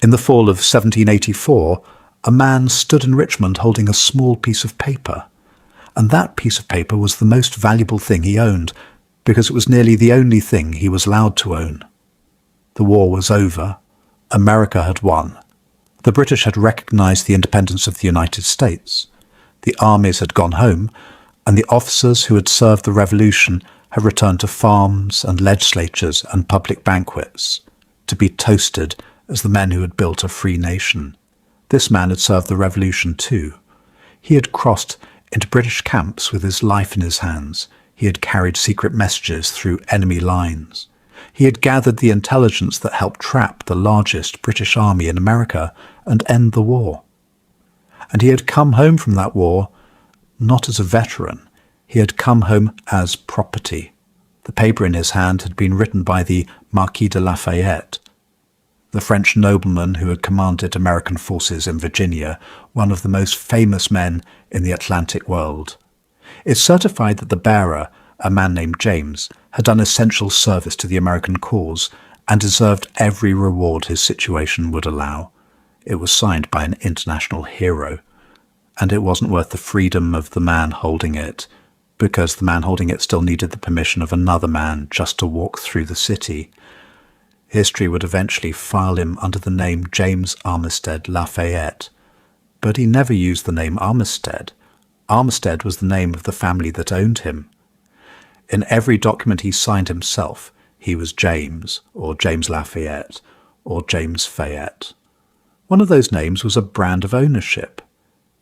In the fall of 1784, a man stood in Richmond holding a small piece of paper, and that piece of paper was the most valuable thing he owned, because it was nearly the only thing he was allowed to own. The war was over. America had won. The British had recognized the independence of the United States. The armies had gone home, and the officers who had served the Revolution had returned to farms and legislatures and public banquets, to be toasted as the men who had built a free nation. This man had served the Revolution too. He had crossed into British camps with his life in his hands. He had carried secret messages through enemy lines. He had gathered the intelligence that helped trap the largest British army in America and end the war. And he had come home from that war not as a veteran. He had come home as property. The paper in his hand had been written by the Marquis de Lafayette, the French nobleman who had commanded American forces in Virginia, one of the most famous men in the Atlantic world. It certified that the bearer, a man named James, had done essential service to the American cause and deserved every reward his situation would allow. It was signed by an international hero, and it wasn't worth the freedom of the man holding it, because the man holding it still needed the permission of another man just to walk through the city. History would eventually file him under the name James Armistead Lafayette, but he never used the name Armistead. Armistead was the name of the family that owned him. In every document he signed himself, he was James, or James Lafayette, or James Fayette. One of those names was a brand of ownership.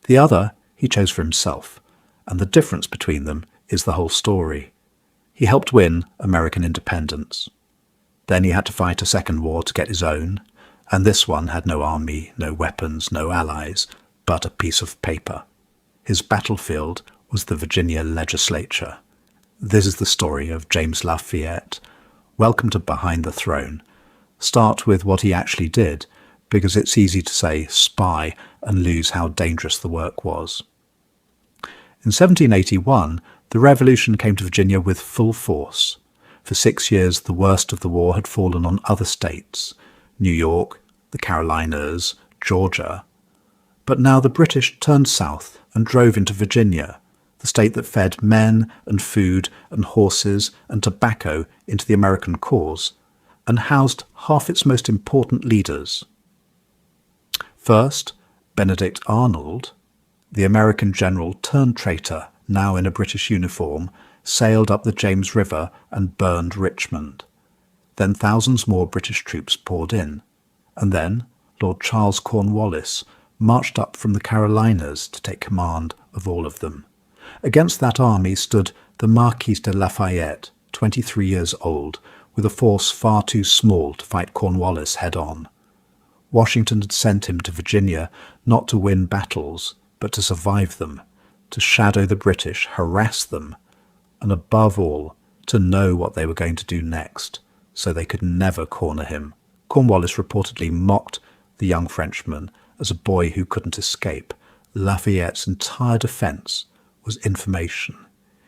The other he chose for himself, and the difference between them is the whole story. He helped win American independence. Then he had to fight a second war to get his own, and this one had no army, no weapons, no allies, but a piece of paper. His battlefield was the Virginia legislature. This is the story of James Lafayette. Welcome to Behind the Throne. Start with what he actually did, because it's easy to say spy and lose how dangerous the work was. In 1781, the Revolution came to Virginia with full force. For 6 years, the worst of the war had fallen on other states, New York, the Carolinas, Georgia. But now the British turned south and drove into Virginia, the state that fed men and food and horses and tobacco into the American cause, and housed half its most important leaders. First, Benedict Arnold, the American general turned traitor, now in a British uniform, sailed up the James River and burned Richmond. Then thousands more British troops poured in, and then Lord Charles Cornwallis marched up from the Carolinas to take command of all of them. Against that army stood the Marquis de Lafayette, 23 years old, with a force far too small to fight Cornwallis head-on. Washington had sent him to Virginia not to win battles, but to survive them, to shadow the British, harass them, and above all, to know what they were going to do next, so they could never corner him. Cornwallis reportedly mocked the young Frenchman as a boy who couldn't escape. Lafayette's entire defence was information.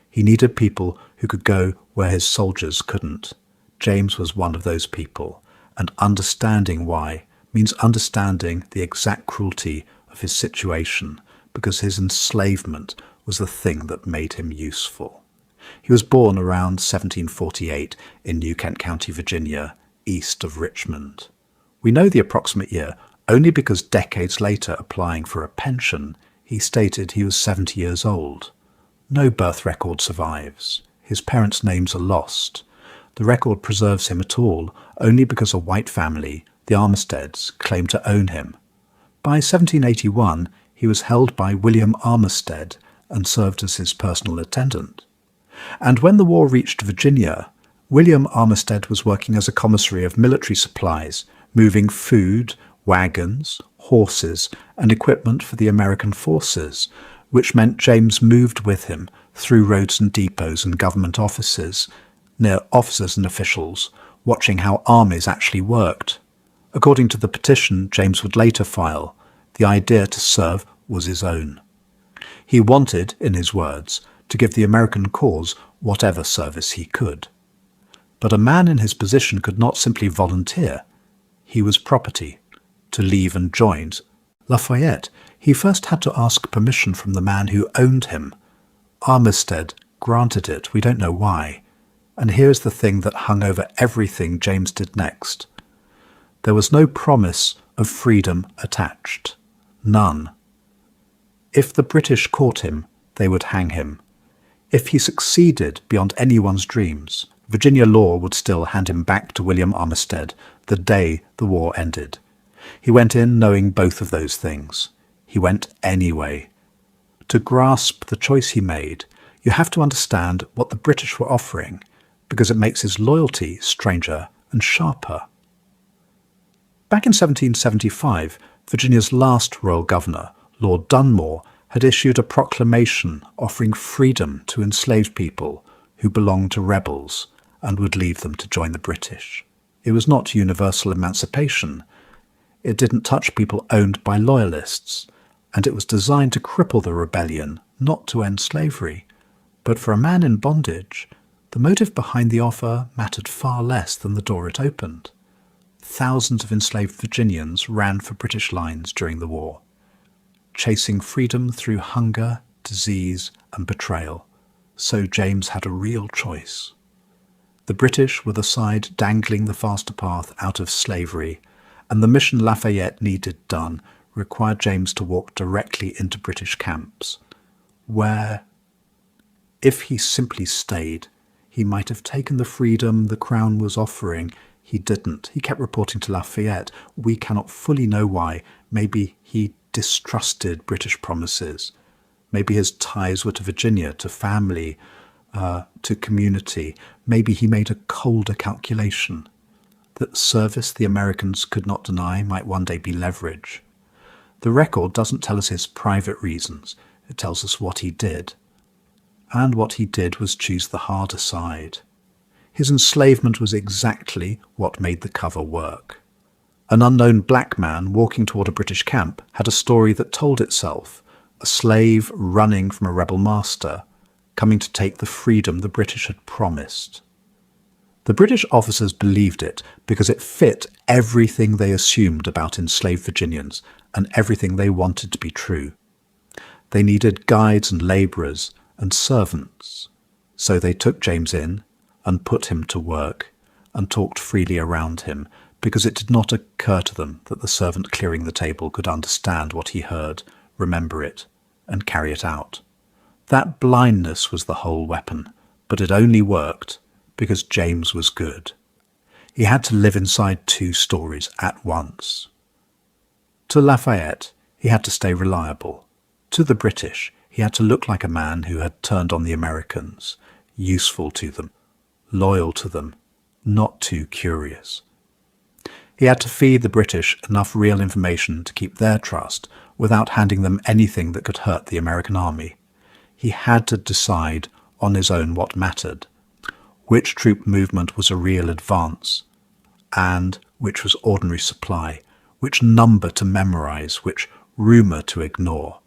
He needed people who could go where his soldiers couldn't. James was one of those people, and understanding why means understanding the exact cruelty of his situation, because his enslavement was the thing that made him useful. He was born around 1748 in New Kent County, Virginia, east of Richmond. We know the approximate year only because decades later, applying for a pension, he stated he was 70 years old. No birth record survives. His parents' names are lost. The record preserves him at all only because a white family, the Armisteads, claimed to own him. By 1781, he was held by William Armistead and served as his personal attendant. And when the war reached Virginia, William Armistead was working as a commissary of military supplies, moving food, wagons, horses, and equipment for the American forces, which meant James moved with him through roads and depots and government offices, near officers and officials, watching how armies actually worked. According to the petition James would later file, the idea to serve was his own. He wanted, in his words, to give the American cause whatever service he could. But a man in his position could not simply volunteer. He was property. to leave and join Lafayette, he first had to ask permission from the man who owned him. Armistead granted it, we don't know why. And here's the thing that hung over everything James did next. There was no promise of freedom attached. None. If the British caught him, they would hang him. If he succeeded beyond anyone's dreams, Virginia law would still hand him back to William Armistead the day the war ended. He went in knowing both of those things. He went anyway. To grasp the choice he made, you have to understand what the British were offering, because it makes his loyalty stranger and sharper. Back in 1775, Virginia's last royal governor, Lord Dunmore, had issued a proclamation offering freedom to enslaved people who belonged to rebels and would leave them to join the British. It was not universal emancipation. It didn't touch people owned by loyalists, and it was designed to cripple the rebellion, not to end slavery. But for a man in bondage, the motive behind the offer mattered far less than the door it opened. Thousands of enslaved Virginians ran for British lines during the war, chasing freedom through hunger, disease, and betrayal. So James had a real choice. The British were the side dangling the faster path out of slavery, and the mission Lafayette needed done required James to walk directly into British camps, where, if he simply stayed, he might have taken the freedom the Crown was offering. He didn't. He kept reporting to Lafayette. We cannot fully know why. Maybe he distrusted British promises. Maybe his ties were to Virginia, to family, to community. Maybe he made a colder calculation that service the Americans could not deny might one day be leverage. The record doesn't tell us his private reasons. It tells us what he did. And what he did was choose the harder side. His enslavement was exactly what made the cover work. An unknown black man walking toward a British camp had a story that told itself, a slave running from a rebel master, coming to take the freedom the British had promised. The British officers believed it because it fit everything they assumed about enslaved Virginians and everything they wanted to be true. They needed guides and labourers and servants, so they took James in and put him to work and talked freely around him, because it did not occur to them that the servant clearing the table could understand what he heard, remember it, and carry it out. That blindness was the whole weapon, but it only worked because James was good. He had to live inside two stories at once. To Lafayette, he had to stay reliable. To the British, he had to look like a man who had turned on the Americans, useful to them, loyal to them, not too curious. He had to feed the British enough real information to keep their trust without handing them anything that could hurt the American army. He had to decide on his own what mattered, which troop movement was a real advance, and which was ordinary supply, which number to memorize, which rumour to ignore.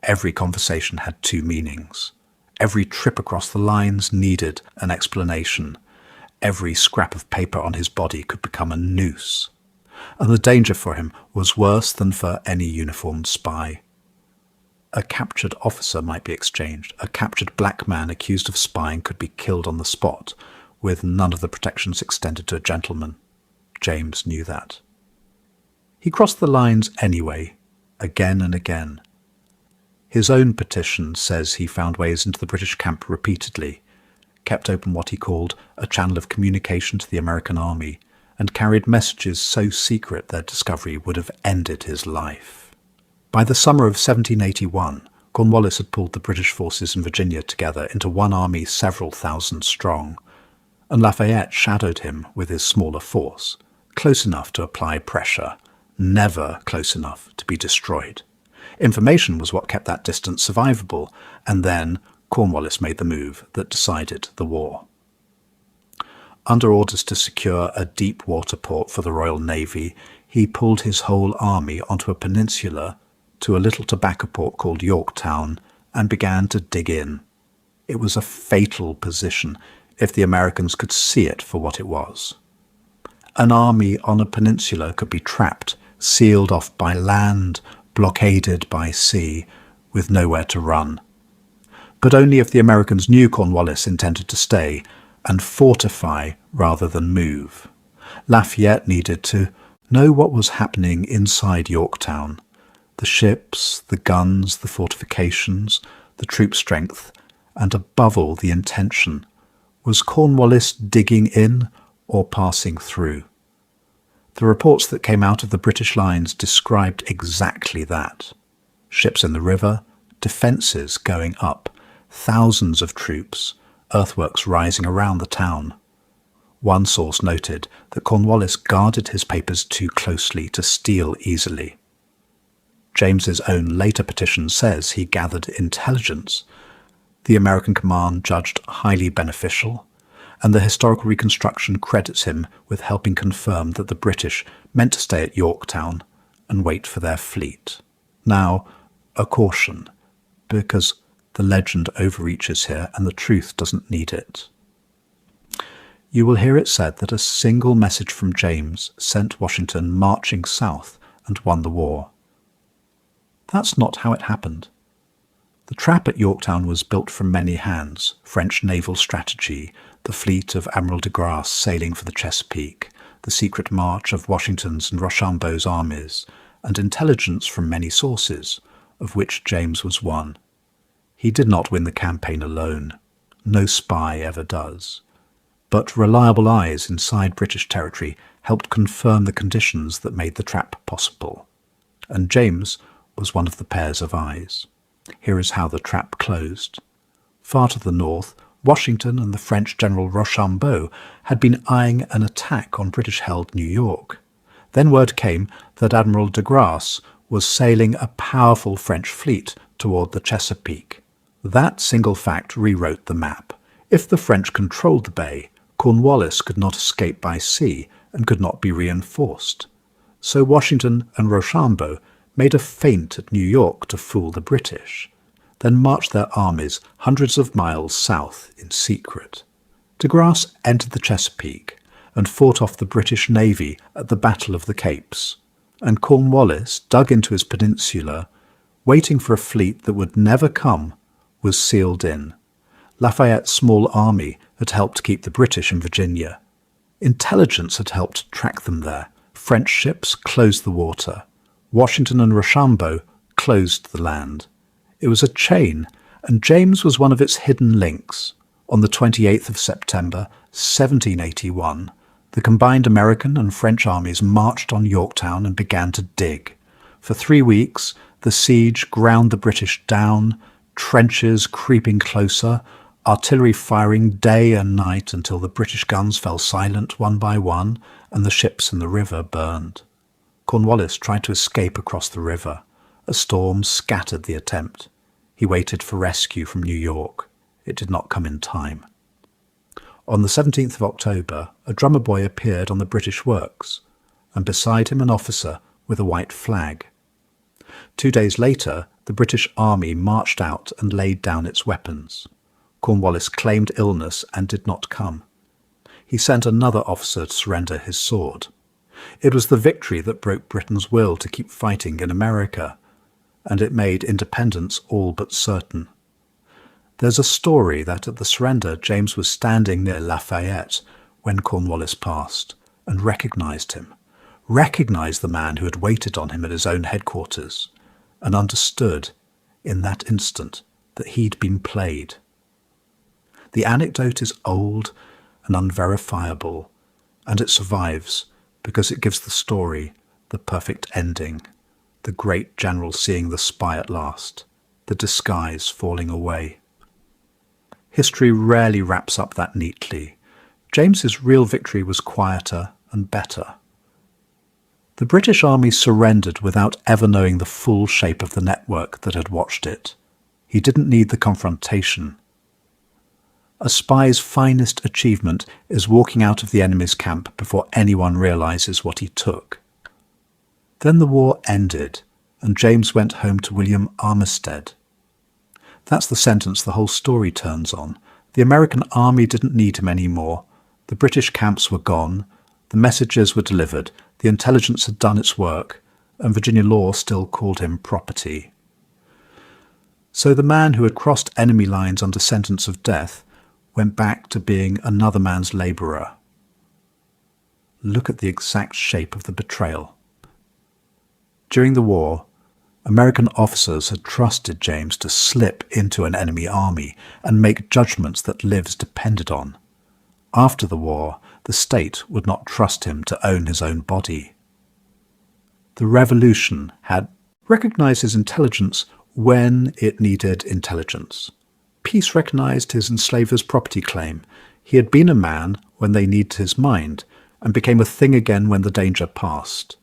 Every conversation had two meanings. Every trip across the lines needed an explanation. Every scrap of paper on his body could become a noose. And the danger for him was worse than for any uniformed spy. A captured officer might be exchanged. A captured black man accused of spying could be killed on the spot, with none of the protections extended to a gentleman. James knew that. He crossed the lines anyway, again and again. His own petition says he found ways into the British camp repeatedly, kept open what he called a channel of communication to the American army, and carried messages so secret their discovery would have ended his life. By the summer of 1781, Cornwallis had pulled the British forces in Virginia together into one army several thousand strong, and Lafayette shadowed him with his smaller force, close enough to apply pressure, never close enough to be destroyed. Information was what kept that distance survivable, and then Cornwallis made the move that decided the war. Under orders to secure a deep water port for the Royal Navy, he pulled his whole army onto a peninsula to a little tobacco port called Yorktown and began to dig in. It was a fatal position if the Americans could see it for what it was. An army on a peninsula could be trapped sealed off by land, blockaded by sea, with nowhere to run. But only if the Americans knew Cornwallis intended to stay and fortify rather than move. Lafayette needed to know what was happening inside Yorktown. The ships, the guns, the fortifications, the troop strength, and above all the intention. Was Cornwallis digging in or passing through? The reports that came out of the British lines described exactly that. Ships in the river, defences going up, thousands of troops, earthworks rising around the town. One source noted that Cornwallis guarded his papers too closely to steal easily. James's own later petition says he gathered intelligence. The American command judged highly beneficial, and the historical reconstruction credits him with helping confirm that the British meant to stay at Yorktown and wait for their fleet. Now, a caution, because the legend overreaches here and the truth doesn't need it. You will hear it said that a single message from James sent Washington marching south and won the war. That's not how it happened. The trap at Yorktown was built from many hands: French naval strategy, the fleet of Admiral de Grasse sailing for the Chesapeake, the secret march of Washington's and Rochambeau's armies, and intelligence from many sources, of which James was one. He did not win the campaign alone. No spy ever does. But reliable eyes inside British territory helped confirm the conditions that made the trap possible. And James was one of the pairs of eyes. Here is how the trap closed. Far to the north, Washington and the French General Rochambeau had been eyeing an attack on British-held New York. Then word came that Admiral de Grasse was sailing a powerful French fleet toward the Chesapeake. That single fact rewrote the map. If the French controlled the bay, Cornwallis could not escape by sea and could not be reinforced. So Washington and Rochambeau made a feint at New York to fool the British, then marched their armies hundreds of miles south in secret. De Grasse entered the Chesapeake and fought off the British Navy at the Battle of the Capes, and Cornwallis, dug into his peninsula, waiting for a fleet that would never come, was sealed in. Lafayette's small army had helped keep the British in Virginia. Intelligence had helped track them there. French ships closed the water. Washington and Rochambeau closed the land. It was a chain, and James was one of its hidden links. On the 28th of September, 1781, the combined American and French armies marched on Yorktown and began to dig. For 3 weeks, the siege ground the British down, trenches creeping closer, artillery firing day and night until the British guns fell silent one by one and the ships in the river burned. Cornwallis tried to escape across the river. A storm scattered the attempt. He waited for rescue from New York. It did not come in time. On the 17th of October, a drummer boy appeared on the British works, and beside him an officer with a white flag. 2 days later, the British army marched out and laid down its weapons. Cornwallis claimed illness and did not come. He sent another officer to surrender his sword. It was the victory that broke Britain's will to keep fighting in America, and it made independence all but certain. There's a story that at the surrender James was standing near Lafayette when Cornwallis passed, and recognized him, recognized the man who had waited on him at his own headquarters, and understood in that instant that he'd been played. The anecdote is old and unverifiable, and it survives because it gives the story the perfect ending, the great general seeing the spy at last, the disguise falling away. History rarely wraps up that neatly. James's real victory was quieter and better. The British army surrendered without ever knowing the full shape of the network that had watched it. He didn't need the confrontation. A spy's finest achievement is walking out of the enemy's camp before anyone realizes what he took. Then the war ended, and James went home to William Armistead. That's the sentence the whole story turns on. The American army didn't need him anymore. The British camps were gone. The messages were delivered. The intelligence had done its work. and Virginia law still called him property. So the man who had crossed enemy lines under sentence of death went back to being another man's labourer. Look at the exact shape of the betrayal. During the war, American officers had trusted James to slip into an enemy army and make judgments that lives depended on. After the war, the state would not trust him to own his own body. The revolution had recognized his intelligence when it needed intelligence. Peace recognized his enslavers' property claim. He had been a man when they needed his mind, and became a thing again when the danger passed.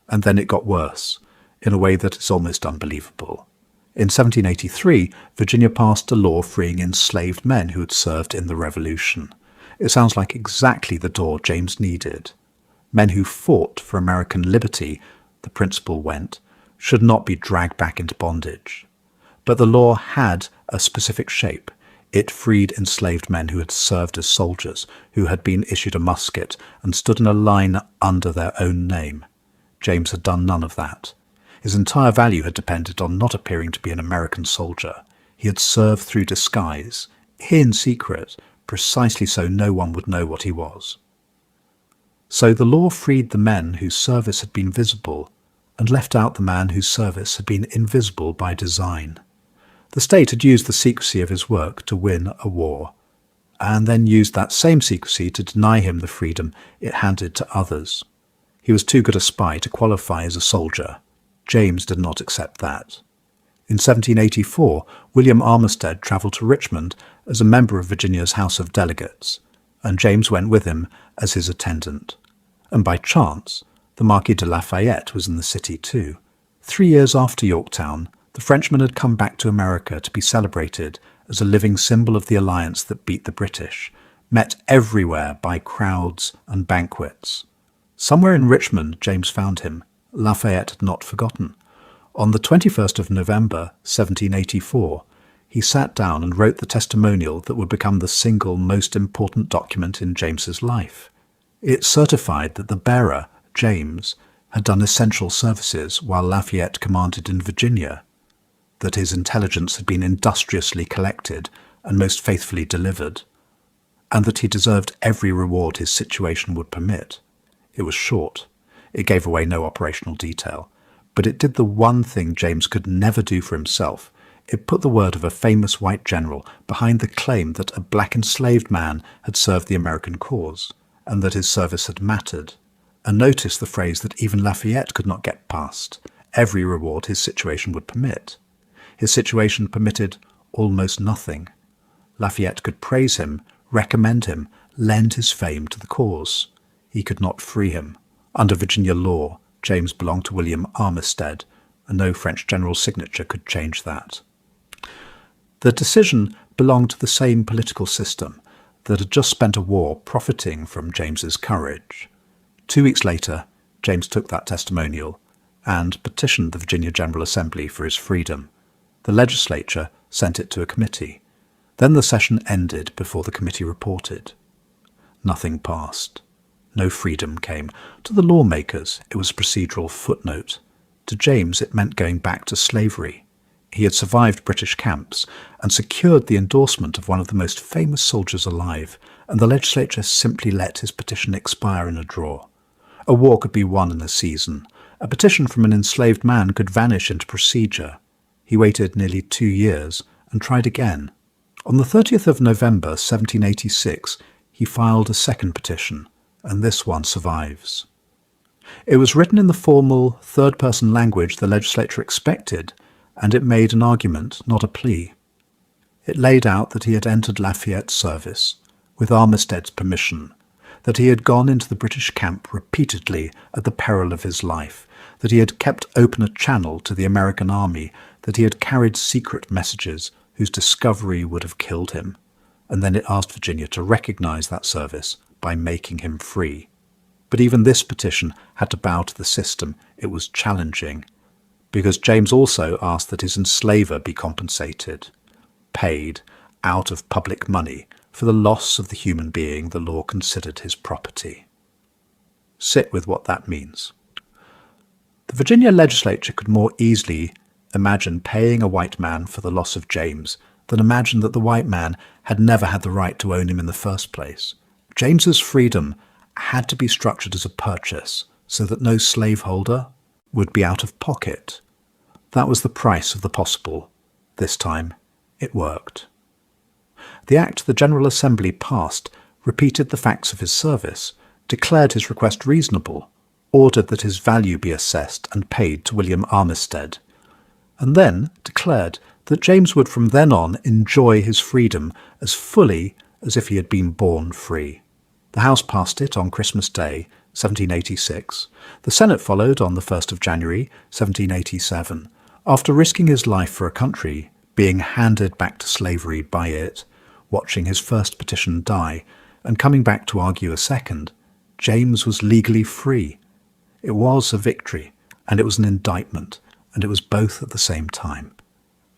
And then it got worse, in a way that is almost unbelievable. In 1783, Virginia passed a law freeing enslaved men who had served in the Revolution. It sounds like exactly the door James needed. Men who fought for American liberty, the principle went, should not be dragged back into bondage. But the law had a specific shape. It freed enslaved men who had served as soldiers, who had been issued a musket and stood in a line under their own name. James had done none of that. His entire value had depended on not appearing to be an American soldier. He had served through disguise, in secret, precisely so no one would know what he was. So the law freed the men whose service had been visible, and left out the man whose service had been invisible by design. The state had used the secrecy of his work to win a war, and then used that same secrecy to deny him the freedom it handed to others. He was too good a spy to qualify as a soldier. James did not accept that. In 1784, William Armistead travelled to Richmond as a member of Virginia's House of Delegates, and James went with him as his attendant. And by chance, the Marquis de Lafayette was in the city too. 3 years after Yorktown, the Frenchman had come back to America to be celebrated as a living symbol of the alliance that beat the British, met everywhere by crowds and banquets. Somewhere in Richmond, James found him. Lafayette had not forgotten. On the 21st of November, 1784, he sat down and wrote the testimonial that would become the single most important document in James's life. It certified that the bearer, James, had done essential services while Lafayette commanded in Virginia, that his intelligence had been industriously collected and most faithfully delivered, and that he deserved every reward his situation would permit. It was short. It gave away no operational detail, but it did the one thing James could never do for himself. It put the word of a famous white general behind the claim that a black enslaved man had served the American cause, and that his service had mattered. And notice the phrase that even Lafayette could not get past: every reward his situation would permit. His situation permitted almost nothing. Lafayette could praise him, recommend him, lend his fame to the cause. He could not free him. Under Virginia law, James belonged to William Armistead, and no French general's signature could change that. The decision belonged to the same political system that had just spent a war profiting from James's courage. 2 weeks later, James took that testimonial and petitioned the Virginia General Assembly for his freedom. The legislature sent it to a committee. Then the session ended before the committee reported. Nothing passed. No freedom came. To the lawmakers, it was a procedural footnote. To James, it meant going back to slavery. He had survived British camps and secured the endorsement of one of the most famous soldiers alive, and the legislature simply let his petition expire in a drawer. A war could be won in a season. A petition from an enslaved man could vanish into procedure. He waited nearly 2 years and tried again. On the 30th of November 1786, he filed a second petition, and this one survives. It was written in the formal, third-person language the legislature expected, and it made an argument, not a plea. It laid out that he had entered Lafayette's service, with Armistead's permission, that he had gone into the British camp repeatedly at the peril of his life, that he had kept open a channel to the American army, that he had carried secret messages whose discovery would have killed him, and then it asked Virginia to recognize that service by making him free. But even this petition had to bow to the system. It was challenging, because James also asked that his enslaver be compensated, paid out of public money for the loss of the human being the law considered his property. Sit with what that means. The Virginia legislature could more easily imagine paying a white man for the loss of James than imagine that the white man had never had the right to own him in the first place. James's freedom had to be structured as a purchase so that no slaveholder would be out of pocket. That was the price of the possible. This time, it worked. The act the General Assembly passed repeated the facts of his service, declared his request reasonable, ordered that his value be assessed and paid to William Armistead, and then declared that James would from then on enjoy his freedom as fully as if he had been born free. The House passed it on Christmas Day, 1786. The Senate followed on the 1st of January, 1787. After risking his life for a country, being handed back to slavery by it, watching his first petition die, and coming back to argue a second, James was legally free. It was a victory, and it was an indictment, and it was both at the same time.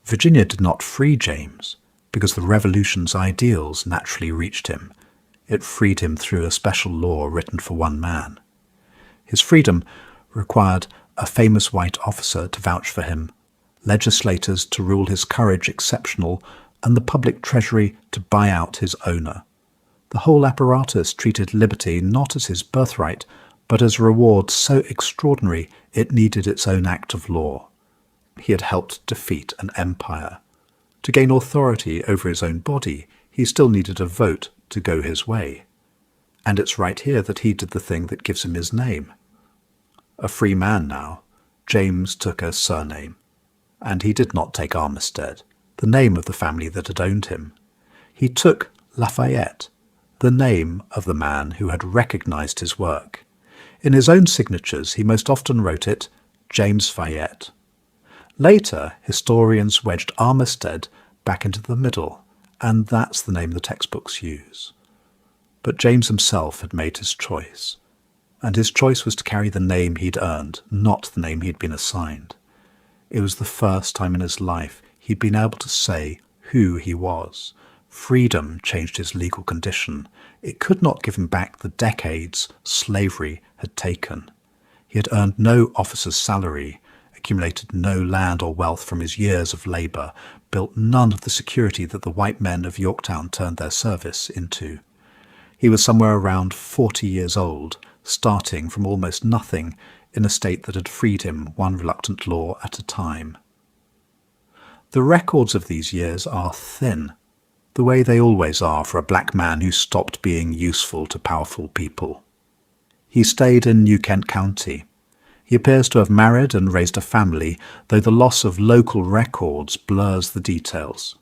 Virginia did not free James, because the Revolution's ideals naturally reached him. It freed him through a special law written for one man. His freedom required a famous white officer to vouch for him, legislators to rule his courage exceptional, and the public treasury to buy out his owner. The whole apparatus treated liberty not as his birthright, but as a reward so extraordinary it needed its own act of law. He had helped defeat an empire. To gain authority over his own body, he still needed a vote to go his way. And it's right here that he did the thing that gives him his name. A free man now, James took a surname. And he did not take Armistead, the name of the family that had owned him. He took Lafayette, the name of the man who had recognized his work. In his own signatures, he most often wrote it James Fayette. Later, historians wedged Armistead back into the middle, and that's the name the textbooks use. But James himself had made his choice, and his choice was to carry the name he'd earned, not the name he'd been assigned. It was the first time in his life he'd been able to say who he was. Freedom changed his legal condition. It could not give him back the decades slavery had taken. He had earned no officer's salary, accumulated no land or wealth from his years of labour, built none of the security that the white men of Yorktown turned their service into. He was somewhere around 40 years old, starting from almost nothing in a state that had freed him one reluctant law at a time. The records of these years are thin, the way they always are for a black man who stopped being useful to powerful people. He stayed in New Kent County. He appears to have married and raised a family, though the loss of local records blurs the details.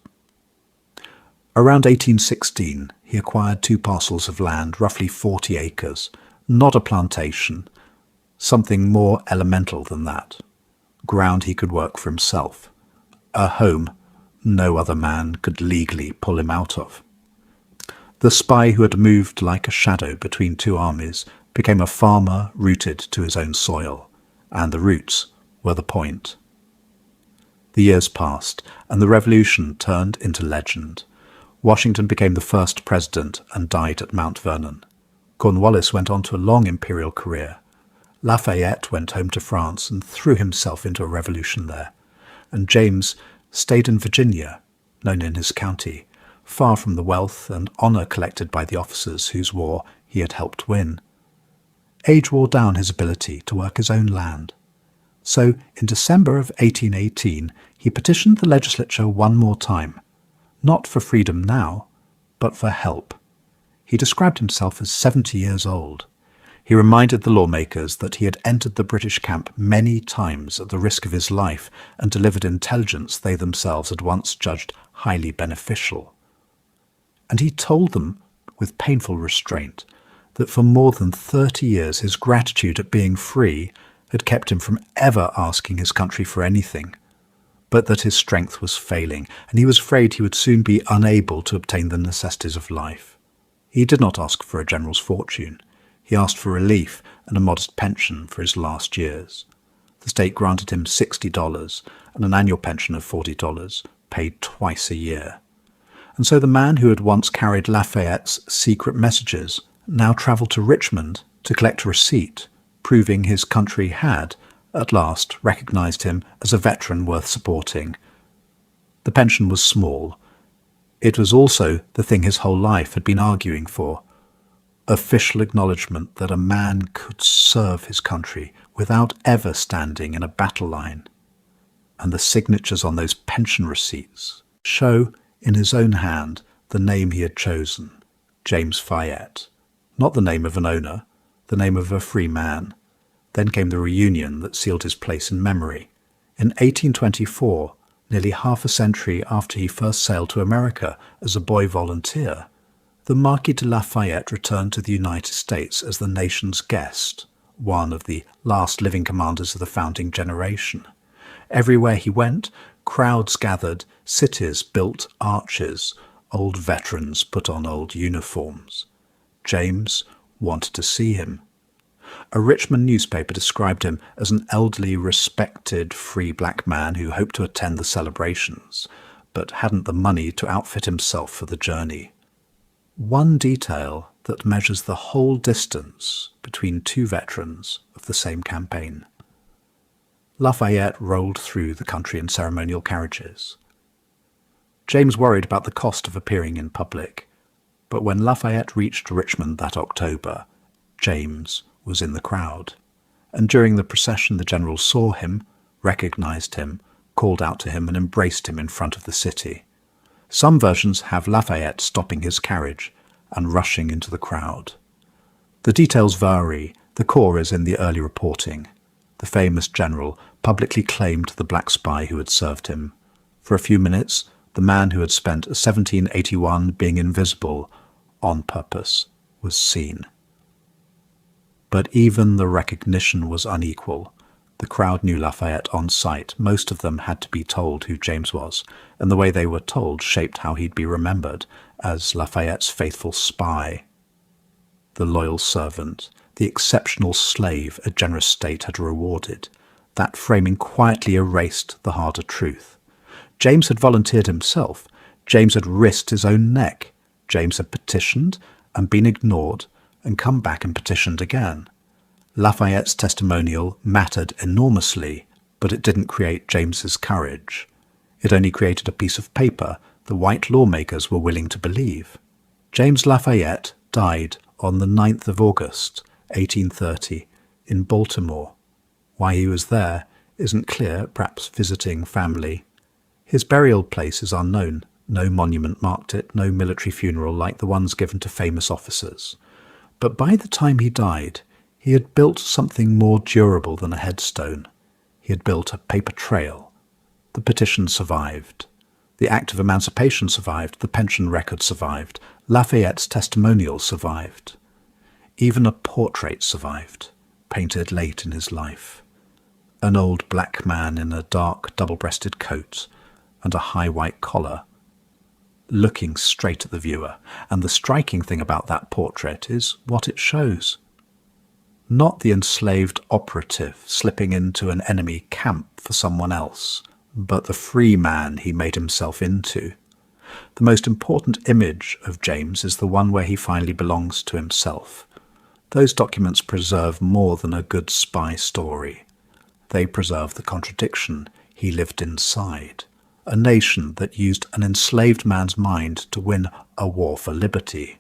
Around 1816, he acquired 2 parcels of land, roughly 40 acres, not a plantation, something more elemental than that. Ground he could work for himself. A home no other man could legally pull him out of. The spy who had moved like a shadow between 2 armies became a farmer rooted to his own soil, and the roots were the point. The years passed, and the Revolution turned into legend. Washington became the first president and died at Mount Vernon. Cornwallis went on to a long imperial career. Lafayette went home to France and threw himself into a revolution there, and James stayed in Virginia, known in his county, far from the wealth and honour collected by the officers whose war he had helped win. Age wore down his ability to work his own land. So, in December of 1818, he petitioned the legislature one more time, not for freedom now, but for help. He described himself as 70 years old. He reminded the lawmakers that he had entered the British camp many times at the risk of his life and delivered intelligence they themselves had once judged highly beneficial. And he told them, with painful restraint, that for more than 30 years his gratitude at being free had kept him from ever asking his country for anything, but that his strength was failing, and he was afraid he would soon be unable to obtain the necessities of life. He did not ask for a general's fortune. He asked for relief and a modest pension for his last years. The state granted him $60 and an annual pension of $40, paid twice a year. And so the man who had once carried Lafayette's secret messages now travelled to Richmond to collect a receipt, proving his country had, at last recognised him as a veteran worth supporting. The pension was small. It was also the thing his whole life had been arguing for. Official acknowledgement that a man could serve his country without ever standing in a battle line. And the signatures on those pension receipts show in his own hand the name he had chosen, James Fayette. Not the name of an owner, the name of a free man. Then came the reunion that sealed his place in memory. In 1824, nearly half a century after he first sailed to America as a boy volunteer, the Marquis de Lafayette returned to the United States as the nation's guest, one of the last living commanders of the founding generation. Everywhere he went, crowds gathered, cities built arches, old veterans put on old uniforms. James wanted to see him. A Richmond newspaper described him as an elderly, respected, free black man who hoped to attend the celebrations, but hadn't the money to outfit himself for the journey. One detail that measures the whole distance between two veterans of the same campaign. Lafayette rolled through the country in ceremonial carriages. James worried about the cost of appearing in public, but when Lafayette reached Richmond that October, James was in the crowd, and during the procession the general saw him, recognised him, called out to him and embraced him in front of the city. Some versions have Lafayette stopping his carriage and rushing into the crowd. The details vary. The core is in the early reporting. The famous general publicly claimed the black spy who had served him. For a few minutes, the man who had spent 1781 being invisible on purpose was seen. But even the recognition was unequal. The crowd knew Lafayette on sight. Most of them had to be told who James was, and the way they were told shaped how he'd be remembered as Lafayette's faithful spy, the loyal servant, the exceptional slave a generous state had rewarded. That framing quietly erased the harder truth. James had volunteered himself. James had risked his own neck. James had petitioned and been ignored and come back and petitioned again. Lafayette's testimonial mattered enormously, but it didn't create James's courage. It only created a piece of paper the white lawmakers were willing to believe. James Lafayette died on the 9th of August, 1830, in Baltimore. Why he was there isn't clear, perhaps visiting family. His burial place is unknown. No monument marked it, no military funeral like the ones given to famous officers. But by the time he died, he had built something more durable than a headstone. He had built a paper trail. The petition survived. The Act of Emancipation survived. The pension record survived. Lafayette's testimonial survived. Even a portrait survived, painted late in his life. An old black man in a dark double-breasted coat and a high white collar, looking straight at the viewer. And the striking thing about that portrait is what it shows. Not the enslaved operative slipping into an enemy camp for someone else, but the free man he made himself into. The most important image of James is the one where he finally belongs to himself. Those documents preserve more than a good spy story. They preserve the contradiction he lived inside, a nation that used an enslaved man's mind to win a war for liberty,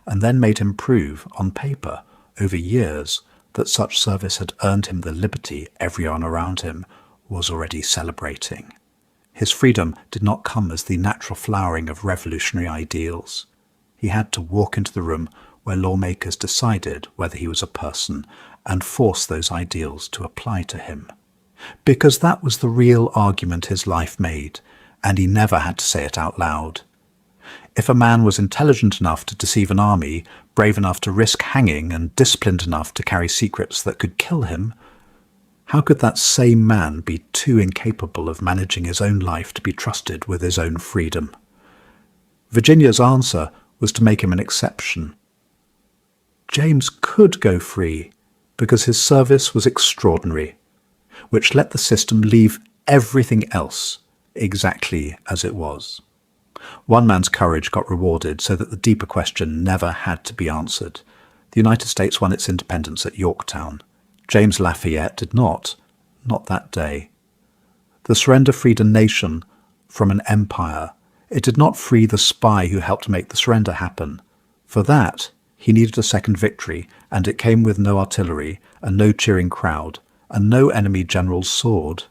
and then made him prove, on paper, over years, that such service had earned him the liberty everyone around him was already celebrating. His freedom did not come as the natural flowering of revolutionary ideals. He had to walk into the room where lawmakers decided whether he was a person and force those ideals to apply to him. Because that was the real argument his life made, and he never had to say it out loud. If a man was intelligent enough to deceive an army, brave enough to risk hanging, and disciplined enough to carry secrets that could kill him, how could that same man be too incapable of managing his own life to be trusted with his own freedom? Virginia's answer was to make him an exception. James could go free because his service was extraordinary, which let the system leave everything else exactly as it was. One man's courage got rewarded so that the deeper question never had to be answered. The United States won its independence at Yorktown. James Lafayette did not, not that day. The surrender freed a nation from an empire. It did not free the spy who helped make the surrender happen. For that, he needed a second victory, and it came with no artillery and no cheering crowd, and no enemy general's sword.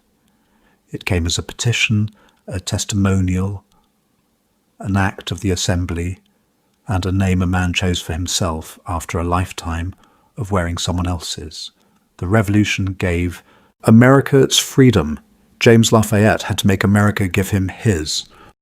It came as a petition, a testimonial, an act of the assembly, and a name a man chose for himself after a lifetime of wearing someone else's. The revolution gave America its freedom. James Lafayette had to make America give him his.